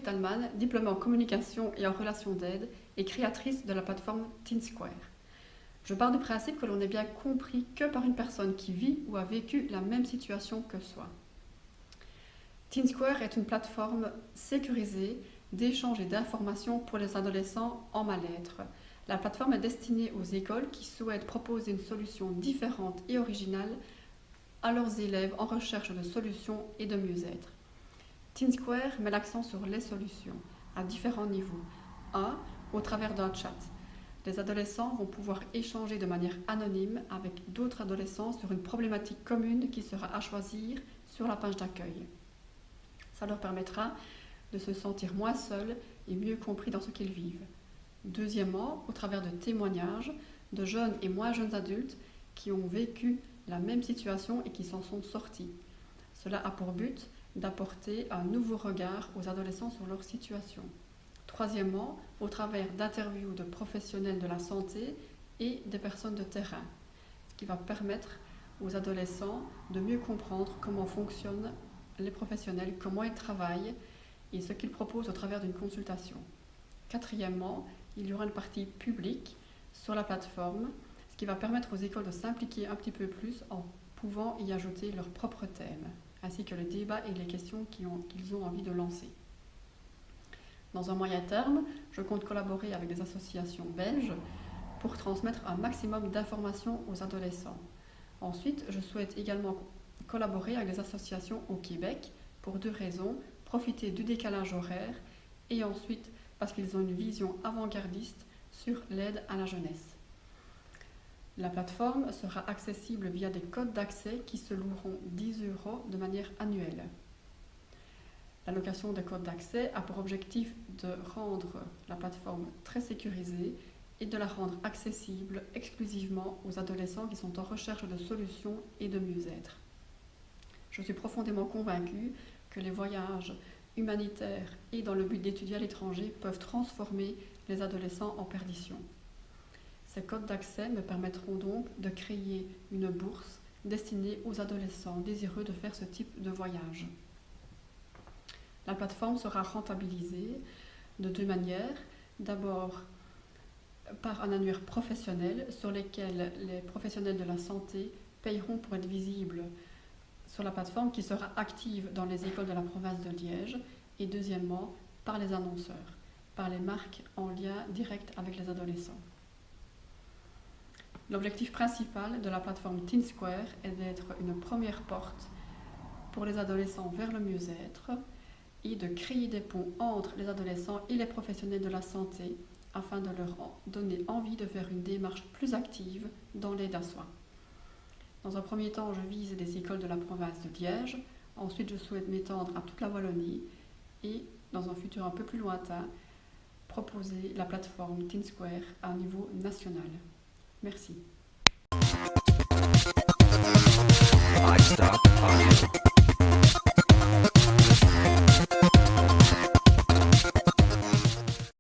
Talman, diplômée en communication et en relations d'aide et créatrice de la plateforme TeenSquare. Je pars du principe que l'on n'est bien compris que par une personne qui vit ou a vécu la même situation que soi. TeenSquare est une plateforme sécurisée d'échange et d'informations pour les adolescents en mal-être. La plateforme est destinée aux écoles qui souhaitent proposer une solution différente et originale à leurs élèves en recherche de solutions et de mieux-être. TeenSquare met l'accent sur les solutions à différents niveaux. 1. Au travers d'un chat. Les adolescents vont pouvoir échanger de manière anonyme avec d'autres adolescents sur une problématique commune qui sera à choisir sur la page d'accueil. Ça leur permettra de se sentir moins seuls et mieux compris dans ce qu'ils vivent. Deuxièmement, au travers de témoignages de jeunes et moins jeunes adultes qui ont vécu la même situation et qui s'en sont sortis. Cela a pour but d'apporter un nouveau regard aux adolescents sur leur situation. Troisièmement, au travers d'interviews de professionnels de la santé et des personnes de terrain, ce qui va permettre aux adolescents de mieux comprendre comment fonctionnent les professionnels, comment ils travaillent et ce qu'ils proposent au travers d'une consultation. Quatrièmement, il y aura une partie publique sur la plateforme, ce qui va permettre aux écoles de s'impliquer un petit peu plus en pouvant y ajouter leurs propres thèmes, ainsi que les débats et les questions qu'ils ont envie de lancer. Dans un moyen terme, je compte collaborer avec des associations belges pour transmettre un maximum d'informations aux adolescents. Ensuite, je souhaite également collaborer avec des associations au Québec pour 2 raisons: profiter du décalage horaire et ensuite parce qu'ils ont une vision avant-gardiste sur l'aide à la jeunesse. La plateforme sera accessible via des codes d'accès qui se loueront 10 € de manière annuelle. L'allocation des codes d'accès a pour objectif de rendre la plateforme très sécurisée et de la rendre accessible exclusivement aux adolescents qui sont en recherche de solutions et de mieux-être. Je suis profondément convaincue que les voyages humanitaires et dans le but d'étudier à l'étranger peuvent transformer les adolescents en perdition. Ces codes d'accès me permettront donc de créer une bourse destinée aux adolescents désireux de faire ce type de voyage. La plateforme sera rentabilisée de 2 manières. D'abord, par un annuaire professionnel sur lequel les professionnels de la santé paieront pour être visibles sur la plateforme qui sera active dans les écoles de la province de Liège. Et deuxièmement, par les annonceurs, par les marques en lien direct avec les adolescents. L'objectif principal de la plateforme TeenSquare est d'être une première porte pour les adolescents vers le mieux-être et de créer des ponts entre les adolescents et les professionnels de la santé afin de leur donner envie de faire une démarche plus active dans l'aide à soi. Dans un premier temps, je vise des écoles de la province de Liège. Ensuite, je souhaite m'étendre à toute la Wallonie et, dans un futur un peu plus lointain, proposer la plateforme TeenSquare à un niveau national. Merci.